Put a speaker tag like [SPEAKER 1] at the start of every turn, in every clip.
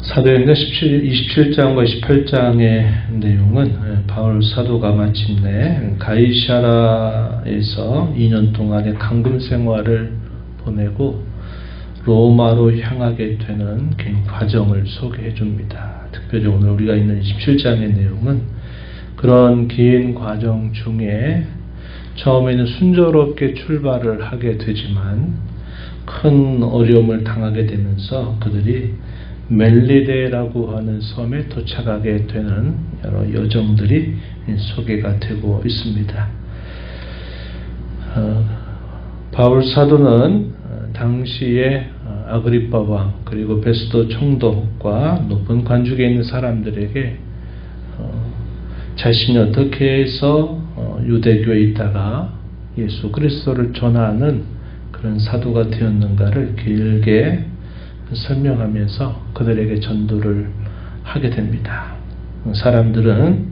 [SPEAKER 1] 사도행전 27장과 28장의 내용은 바울 사도가 마침내 가이사라에서 2년 동안의 감금 생활을 보내고 로마로 향하게 되는 긴 과정을 소개해 줍니다. 특별히 오늘 우리가 있는 27장의 내용은 그런 긴 과정 중에 처음에는 순조롭게 출발을 하게 되지만 큰 어려움을 당하게 되면서 그들이 멜리데라고 하는 섬에 도착하게 되는 여러 여정들이 소개가 되고 있습니다. 바울 사도는 당시에 아그리빠 왕 그리고 베스도 총독과 높은 관직에 있는 사람들에게 자신이 어떻게 해서 유대교에 있다가 예수 그리스도를 전하는 그런 사도가 되었는가를 길게 설명하면서 그들에게 전도를 하게 됩니다. 사람들은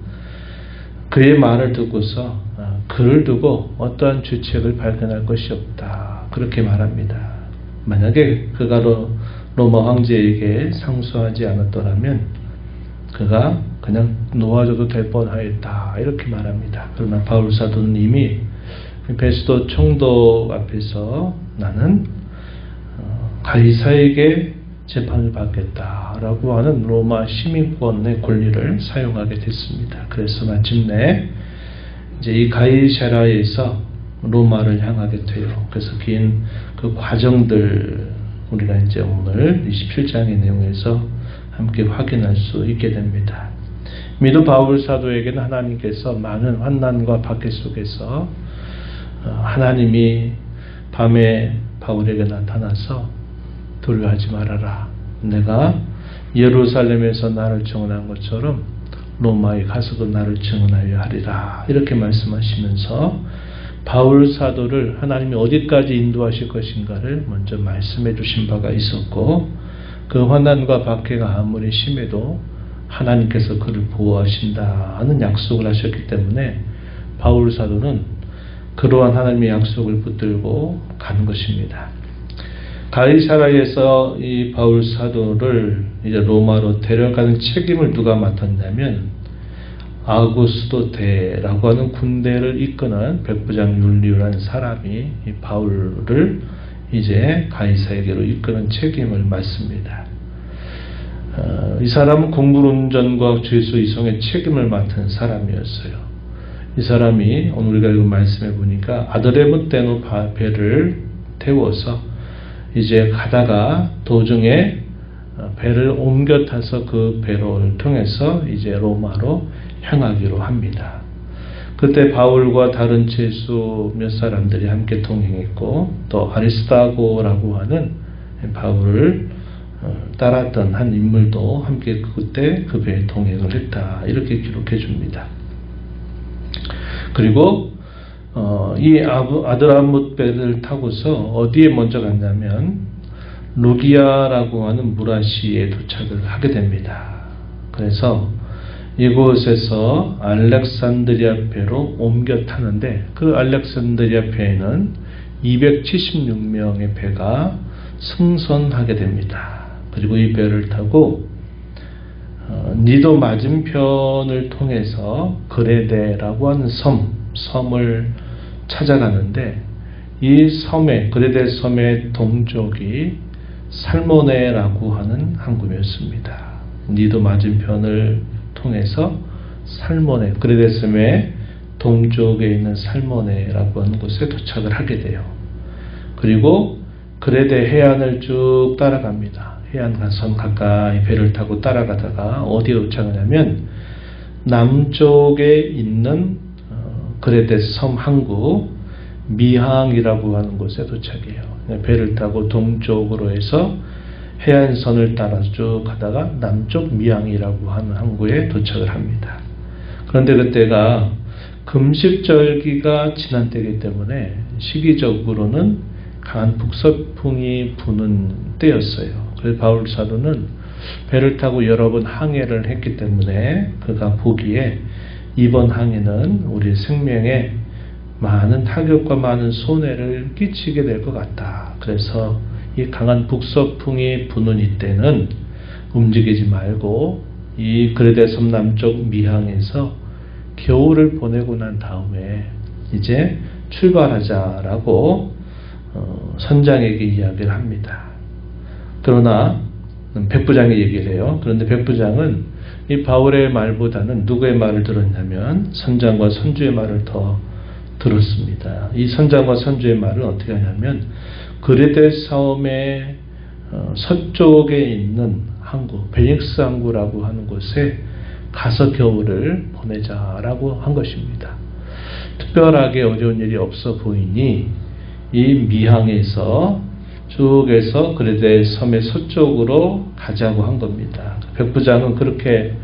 [SPEAKER 1] 그의 말을 듣고서 그를 두고 어떠한 죄책을 발견할 것이 없다. 그렇게 말합니다. 만약에 그가 로마 황제에게 상소하지 않았더라면 그가 그냥 놓아줘도 될 뻔하였다. 이렇게 말합니다. 그러나 바울 사도는 이미 베스도 총독 앞에서 나는 가이사에게 재판을 받겠다라고 하는 로마 시민권의 권리를 사용하게 됐습니다. 그래서 마침내 이제 이 가이사라에서 로마를 향하게 돼요. 그래서 긴 그 과정들 우리가 이제 오늘 27장의 내용에서 함께 확인할 수 있게 됩니다. 미도 바울 사도에게는 하나님께서 많은 환난과 박해 속에서 하나님이 밤에 바울에게 나타나서 두려워하지 말아라. 내가 예루살렘에서 나를 증언한 것처럼 로마에 가서도 나를 증언하여 하리라. 이렇게 말씀하시면서 바울 사도를 하나님이 어디까지 인도하실 것인가를 먼저 말씀해 주신 바가 있었고 그 환난과 박해가 아무리 심해도 하나님께서 그를 보호하신다는 약속을 하셨기 때문에 바울 사도는 그러한 하나님의 약속을 붙들고 간 것입니다. 가이사라에서 이 바울 사도를 이제 로마로 데려가는 책임을 누가 맡았냐면 아구스도 대라고 하는 군대를 이끄는 백부장 율리오라는 사람이 이 바울을 이제 가이사에게로 이끄는 책임을 맡습니다. 이 사람은 공물운전과 죄수 이송의 책임을 맡은 사람이었어요. 이 사람이 오늘 우리가 읽은 말씀해 보니까 아드레무떼노 배를 태워서 이제 가다가 도중에 배를 옮겨 타서 그 배를 통해서 이제 로마로 향하기로 합니다. 그때 바울과 다른 죄수 몇 사람들이 함께 동행했고 또 아리스타고라고 하는 바울을 따랐던 한 인물도 함께 그때 그 배에 동행을 했다. 이렇게 기록해 줍니다. 그리고 이 아드라뭇 배를 타고서 어디에 먼저 갔냐면 루기아라고 하는 무라시에 도착을 하게 됩니다. 그래서 이곳에서 알렉산드리아 배로 옮겨 타는데 그 알렉산드리아 배에는 276명의 배가 승선하게 됩니다. 그리고 이 배를 타고 니도 맞은편을 통해서 그레데라고 하는 섬을 찾아가는데 이 섬의 그레데 섬의 동쪽이 살모네라고 하는 항구였습니다. 니도 맞은편을 통해서 살모네 그레데 섬의 동쪽에 있는 살모네라고 하는 곳에 도착을 하게 돼요. 그리고 그레데 해안을 쭉 따라갑니다. 해안선 가까이 배를 타고 따라가다가 어디에 도착하냐면 남쪽에 있는 그레데 섬 항구 미항이라고 하는 곳에 도착해요. 배를 타고 동쪽으로 해서 해안선을 따라 쭉 가다가 남쪽 미항이라고 하는 항구에 도착을 합니다. 그런데 그때가 금식절기가 지난 때이기 때문에 시기적으로는 강한 북서풍이 부는 때였어요. 그래서 바울 사도는 배를 타고 여러 번 항해를 했기 때문에 그가 보기에 이번 항해는 우리 생명에 많은 타격과 많은 손해를 끼치게 될 것 같다. 그래서 이 강한 북서풍이 부는 이때는 움직이지 말고 이 그레데 섬 남쪽 미항에서 겨울을 보내고 난 다음에 이제 출발하자라고 선장에게 이야기를 합니다. 그러나 백부장이 얘기를 해요. 그런데 백부장은 이 바울의 말보다는 누구의 말을 들었냐면 선장과 선주의 말을 더 들었습니다. 이 선장과 선주의 말은 어떻게 하냐면 그레데 섬의 서쪽에 있는 항구, 베닉스 항구라고 하는 곳에 가서 겨울을 보내자라고 한 것입니다. 특별하게 어려운 일이 없어 보이니 이 미항에서 쭉에서 그레데 섬의 서쪽으로 가자고 한 겁니다. 백부장은 그렇게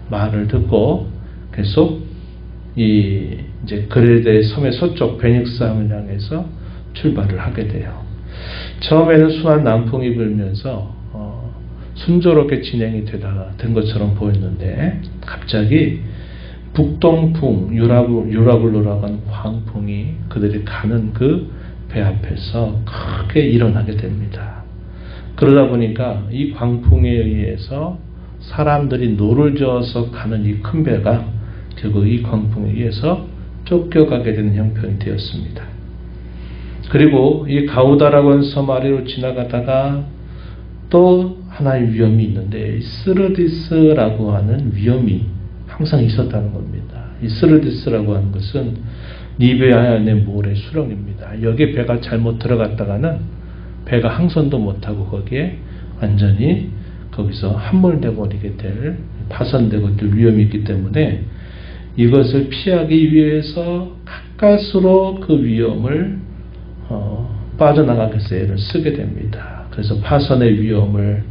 [SPEAKER 1] 말을 듣고 계속 이제 그레데 섬의 서쪽 베닉스 항을 향해서 출발을 하게 돼요. 처음에는 순한 남풍이 불면서 순조롭게 진행이 된 것처럼 보였는데 갑자기 북동풍 유라굴로라고 하는 광풍이 그들이 가는 그 배 앞에서 크게 일어나게 됩니다. 그러다 보니까 이 광풍에 의해서 사람들이 노를 저어서 가는 이 큰 배가 결국 이 광풍에 의해서 쫓겨가게 되는 형편이 되었습니다. 그리고 이 가우다라고 하는 섬 아래로 지나가다가 또 하나의 위험이 있는데 스르디스라고 하는 위험이 항상 있었다는 겁니다. 이 스르디스라고 하는 것은 리비아의 모래 수렁입니다. 여기에 배가 잘못 들어갔다가는 배가 항선도 못하고 거기에 완전히 거기서 함몰돼 버리게 될 파손되고 될 위험이 있기 때문에 이것을 피하기 위해서 가까스로 그 위험을 빠져나가기 위해서 애를 쓰게 됩니다. 그래서 파손의 위험을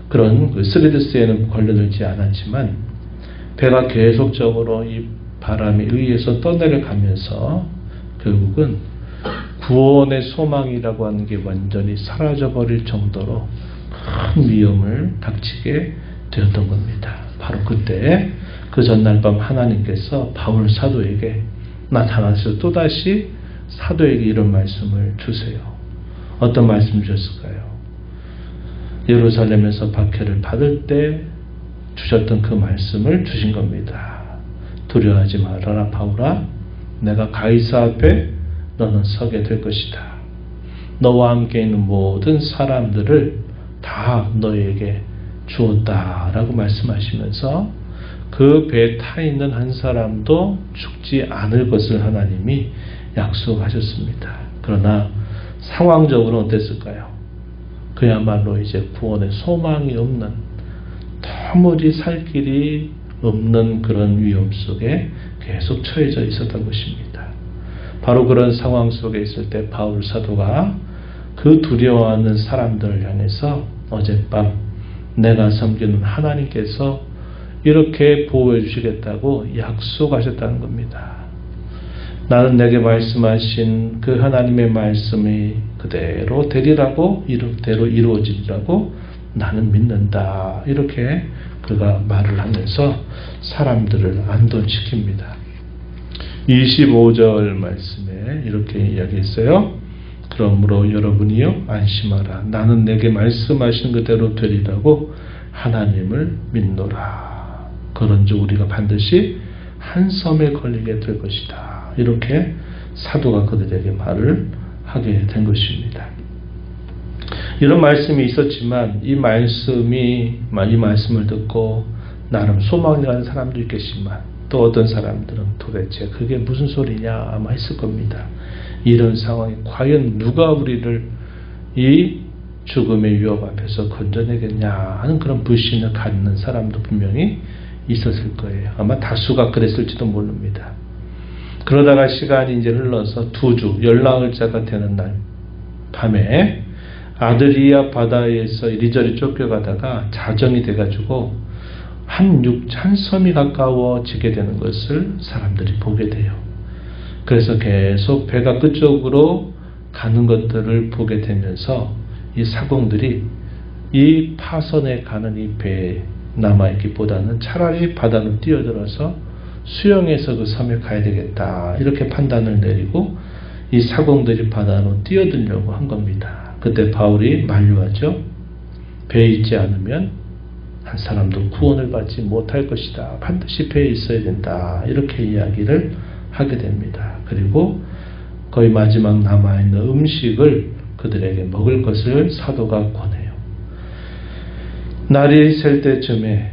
[SPEAKER 1] 그런 그 스리드스에는 걸려들지 않았지만 배가 계속적으로 이 바람에 의해서 떠내려가면서 결국은 구원의 소망이라고 하는 게 완전히 사라져버릴 정도로 큰 위험을 닥치게 되었던 겁니다. 바로 그때 그 전날 밤 하나님께서 바울 사도에게 나타나서 또다시 사도에게 이런 말씀을 주세요. 어떤 말씀을 주셨을까요? 예루살렘에서 박해를 받을 때 주셨던 그 말씀을 주신 겁니다. 두려워하지 말아라 바울아, 내가 가이사 앞에 너는 서게 될 것이다. 너와 함께 있는 모든 사람들을 다 너에게 주었다라고 말씀하시면서 그 배에 타 있는 한 사람도 죽지 않을 것을 하나님이 약속하셨습니다. 그러나 상황적으로 어땠을까요? 그야말로 이제 구원의 소망이 없는, 도무지 살 길이 없는 그런 위험 속에 계속 처해져 있었던 것입니다. 바로 그런 상황 속에 있을 때 바울 사도가 그 두려워하는 사람들을 향해서 어젯밤 내가 섬기는 하나님께서 이렇게 보호해 주시겠다고 약속하셨다는 겁니다. 나는 내게 말씀하신 그 하나님의 말씀이 그대로 되리라고, 이대로 이루어지리라고 나는 믿는다. 이렇게 그가 말을 하면서 사람들을 안도시킵니다. 25절 말씀에 이렇게 이야기했어요. 그러므로 여러분이요 안심하라. 나는 내게 말씀하신 그대로 되리라고 하나님을 믿노라. 그런즉 우리가 반드시 한 섬에 걸리게 될 것이다. 이렇게 사도가 그들에게 말을 하게 된 것입니다. 이런 말씀이 있었지만 이 말씀을 듣고 나름 소망이 가는 사람도 있겠지만 또 어떤 사람들은 도대체 그게 무슨 소리냐 아마 했을 겁니다. 이런 상황에 과연 누가 우리를 이 죽음의 위협 앞에서 건져내겠냐 하는 그런 불신을 갖는 사람도 분명히 있었을 거예요. 아마 다수가 그랬을지도 모릅니다. 그러다가 시간이 이제 흘러서 2주, 열나흘째가 되는 날 밤에 아드리아 바다에서 이리저리 쫓겨가다가 자정이 돼가지고 한 섬이 가까워지게 되는 것을 사람들이 보게 돼요. 그래서 계속 배가 그쪽으로 가는 것들을 보게 되면서 이 사공들이 이 파선에 가는 이 배에 남아있기보다는 차라리 바다로 뛰어들어서 수영해서 그 섬에 가야 되겠다 이렇게 판단을 내리고 이 사공들이 바다로 뛰어들려고 한 겁니다. 그때 바울이 만류하죠. 배에 있지 않으면 한 사람도 구원을 받지 못할 것이다. 반드시 배에 있어야 된다. 이렇게 이야기를 하게 됩니다. 그리고 거의 마지막 남아있는 음식을 그들에게 먹을 것을 사도가 권해요. 날이 셀 때쯤에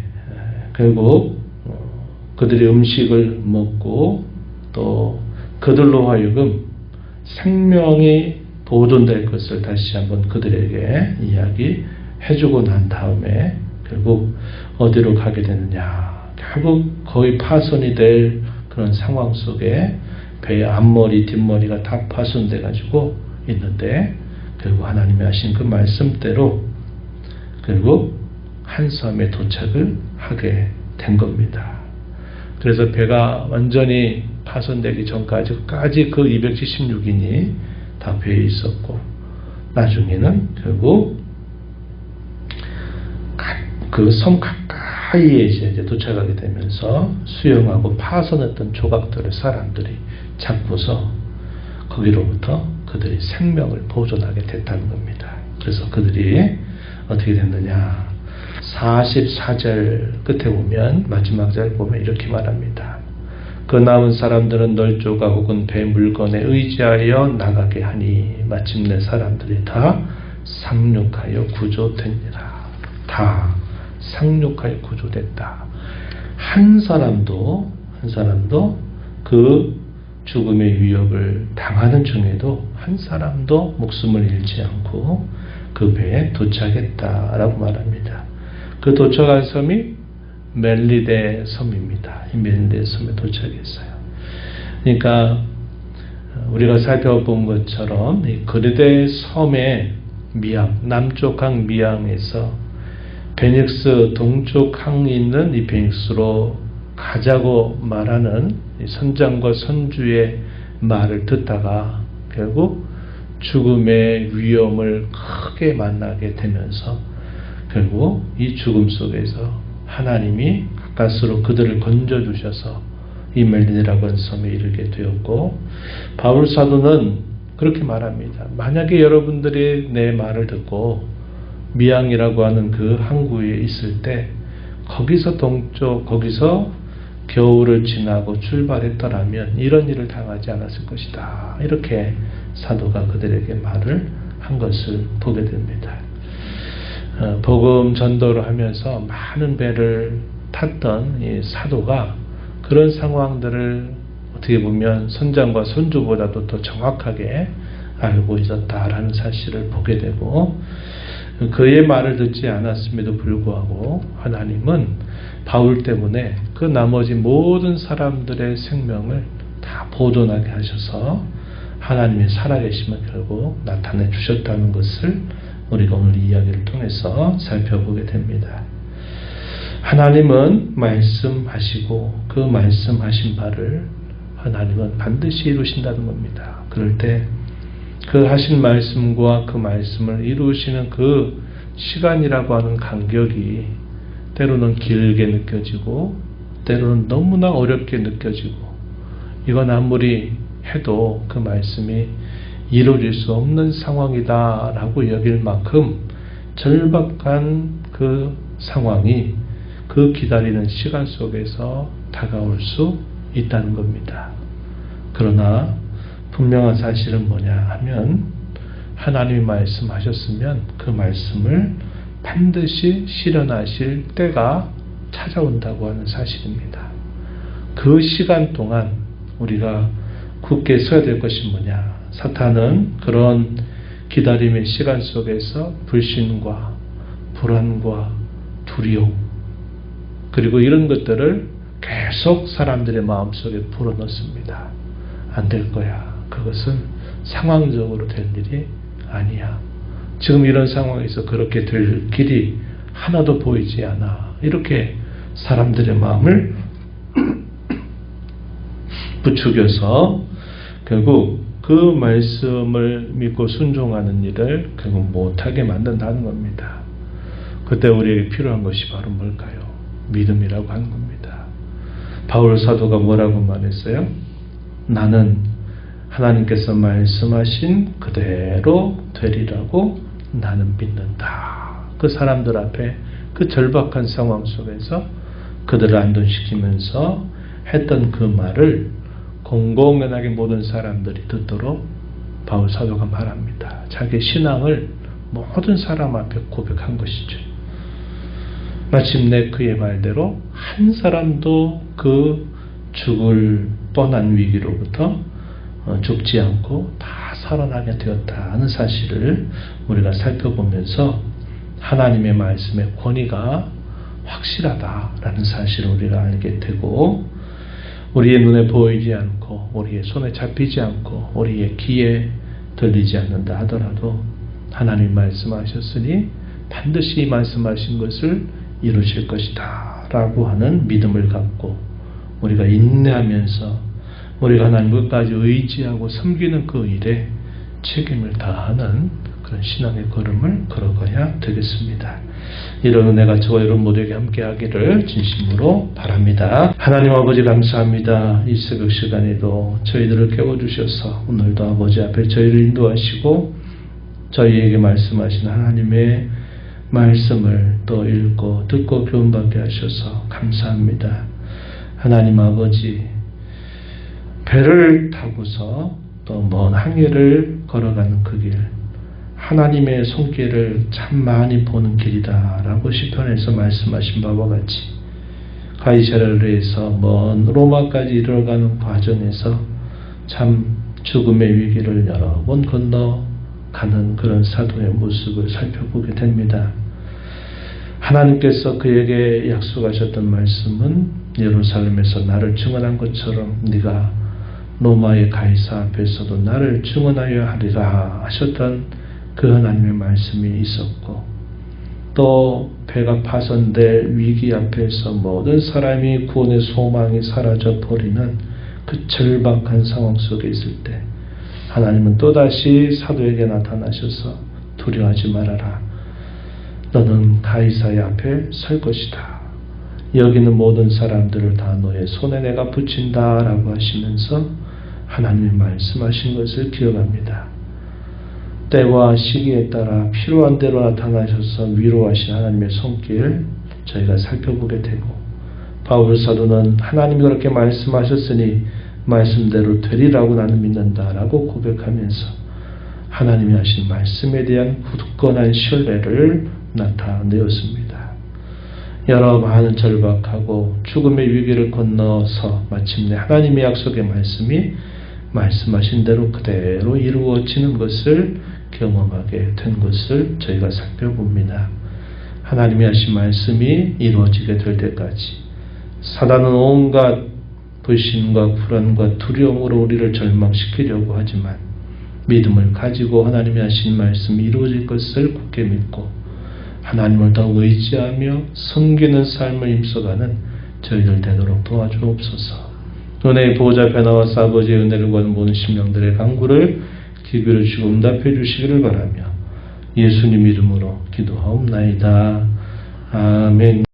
[SPEAKER 1] 결국 그들이 음식을 먹고 또 그들로 하여금 생명이 보존될 것을 다시 한번 그들에게 이야기해주고 난 다음에 결국 어디로 가게 되느냐. 결국 거의 파손이 될 그런 상황 속에 배의 앞머리 뒷머리가 다 파손돼 가지고 있는데 결국 하나님이 하신 그 말씀대로 결국 한 섬에 도착을 하게 된 겁니다. 그래서 배가 완전히 파손되기 전까지 그 276인이 다 배에 있었고 나중에는 결국 그 섬 가까이에 이제 도착하게 되면서 수영하고 파손했던 조각들을 사람들이 잡고서 거기로부터 그들이 생명을 보존하게 됐다는 겁니다. 그래서 그들이 어떻게 됐느냐. 44절 끝에 보면 마지막 절 보면 이렇게 말합니다. 그 남은 사람들은 널조가 혹은 배 물건에 의지하여 나가게 하니 마침내 사람들이 다 상륙하여 구조되니라. 다 상륙하여 구조됐다. 한 사람도 그 죽음의 위협을 당하는 중에도 한 사람도 목숨을 잃지 않고 그 배에 도착했다라고 말합니다. 그 도착한 섬이 멜리데 섬입니다. 이 멜리데 섬에 도착했어요. 그러니까 우리가 살펴본 것처럼 이 그리데 섬의 미항, 남쪽 항 미항에서 베닉스 동쪽 항에 있는 이 베닉스로 가자고 말하는 이 선장과 선주의 말을 듣다가 결국 죽음의 위험을 크게 만나게 되면서 결국 이 죽음 속에서 하나님이 가까스로 그들을 건져주셔서 이 멜리데라고 하는 섬에 이르게 되었고 바울 사도는 그렇게 말합니다. 만약에 여러분들이 내 말을 듣고 미항이라고 하는 그 항구에 있을 때 거기서 동쪽 거기서 겨울을 지나고 출발했더라면 이런 일을 당하지 않았을 것이다. 이렇게 사도가 그들에게 말을 한 것을 보게 됩니다. 복음 전도를 하면서 많은 배를 탔던 이 사도가 그런 상황들을 어떻게 보면 선장과 선주보다도 더 정확하게 알고 있었다라는 사실을 보게 되고 그의 말을 듣지 않았음에도 불구하고 하나님은 바울 때문에 그 나머지 모든 사람들의 생명을 다 보존하게 하셔서 하나님의 살아계심을 결국 나타내 주셨다는 것을 우리가 오늘 이 이야기를 통해서 살펴보게 됩니다. 하나님은 말씀하시고 그 말씀하신 바를 하나님은 반드시 이루신다는 겁니다. 그럴 때 그 하신 말씀과 그 말씀을 이루시는 그 시간이라고 하는 간격이 때로는 길게 느껴지고 때로는 너무나 어렵게 느껴지고 이건 아무리 해도 그 말씀이 이루어질 수 없는 상황이다라고 여길 만큼 절박한 그 상황이 그 기다리는 시간 속에서 다가올 수 있다는 겁니다. 그러나 분명한 사실은 뭐냐 하면 하나님이 말씀하셨으면 그 말씀을 반드시 실현하실 때가 찾아온다고 하는 사실입니다. 그 시간 동안 우리가 굳게 서야 될 것이 뭐냐. 사탄은 그런 기다림의 시간 속에서 불신과 불안과 두려움 그리고 이런 것들을 계속 사람들의 마음속에 불어넣습니다. 안 될 거야. 그것은 상황적으로 될 일이 아니야. 지금 이런 상황에서 그렇게 될 길이 하나도 보이지 않아. 이렇게 사람들의 마음을 부추겨서 결국 그 말씀을 믿고 순종하는 일을 결국 못하게 만든다는 겁니다. 그때 우리에게 필요한 것이 바로 뭘까요? 믿음이라고 하는 겁니다. 바울 사도가 뭐라고 말했어요? 나는 하나님께서 말씀하신 그대로 되리라고 나는 믿는다. 그 사람들 앞에 그 절박한 상황 속에서 그들을 안동시키면서 했던 그 말을 공공연하게 모든 사람들이 듣도록 바울 사도가 말합니다. 자기의 신앙을 모든 사람 앞에 고백한 것이죠. 마침내 그의 말대로 한 사람도 그 죽을 뻔한 위기로부터 죽지 않고 다 살아나게 되었다 하는 사실을 우리가 살펴보면서 하나님의 말씀의 권위가 확실하다라는 사실을 우리가 알게 되고, 우리의 눈에 보이지 않고 우리의 손에 잡히지 않고 우리의 귀에 들리지 않는다 하더라도 하나님이 말씀하셨으니 반드시 말씀하신 것을 이루실 것이다 라고 하는 믿음을 갖고 우리가 인내하면서 우리가 하나님 끝까지 의지하고 섬기는 그 일에 책임을 다하는 그런 신앙의 걸음을 걸어가야 되겠습니다. 이런 은혜가 저와 여러분 모두에게 함께하기를 진심으로 바랍니다. 하나님 아버지 감사합니다. 이 새벽 시간에도 저희들을 깨워주셔서 오늘도 아버지 앞에 저희를 인도하시고 저희에게 말씀하신 하나님의 말씀을 또 읽고 듣고 교훈받게 하셔서 감사합니다. 하나님 아버지, 배를 타고서 또 먼 항해를 걸어가는 그 길, 하나님의 손길을 참 많이 보는 길이다 라고 시편에서 말씀하신 바와 같이 가이사랴에서 먼 로마까지 이르러가는 과정에서 참 죽음의 위기를 여러 번 건너가는 그런 사도의 모습을 살펴보게 됩니다. 하나님께서 그에게 약속하셨던 말씀은 예루살렘에서 나를 증언한 것처럼 네가 로마의 가이사 앞에서도 나를 증언하여 하리라 하셨던 그 하나님의 말씀이 있었고, 또 배가 파손될 위기 앞에서 모든 사람이 구원의 소망이 사라져 버리는 그 절박한 상황 속에 있을 때 하나님은 또다시 사도에게 나타나셔서 두려워하지 말아라. 너는 가이사의 앞에 설 것이다. 여기는 모든 사람들을 다 너의 손에 내가 붙인다 라고 하시면서 하나님이 말씀하신 것을 기억합니다. 때와 시기에 따라 필요한 대로 나타나셔서 위로하신 하나님의 손길 저희가 살펴보게 되고, 바울 사도는 하나님이 그렇게 말씀하셨으니 말씀대로 되리라고 나는 믿는다라고 고백하면서 하나님이 하신 말씀에 대한 굳건한 신뢰를 나타내었습니다. 여러 많은 절박하고 죽음의 위기를 건너서 마침내 하나님의 약속의 말씀이 말씀하신 대로 그대로 이루어지는 것을 경험하게 된 것을 저희가 살펴봅니다. 하나님이 하신 말씀이 이루어지게 될 때까지 사단은 온갖 불신과 불안과 두려움으로 우리를 절망시키려고 하지만 믿음을 가지고 하나님이 하신 말씀이 이루어질 것을 굳게 믿고 하나님을 더 의지하며 섬기는 삶을 힘써가는 저희들 되도록 도와주옵소서. 은혜의 보호자 앞에 나와서 아버지의 은혜를 구하는 모든 심령들의 간구를 기별을 주시고 응답해 주시기를 바라며 예수님 이름으로 기도하옵나이다. 아멘.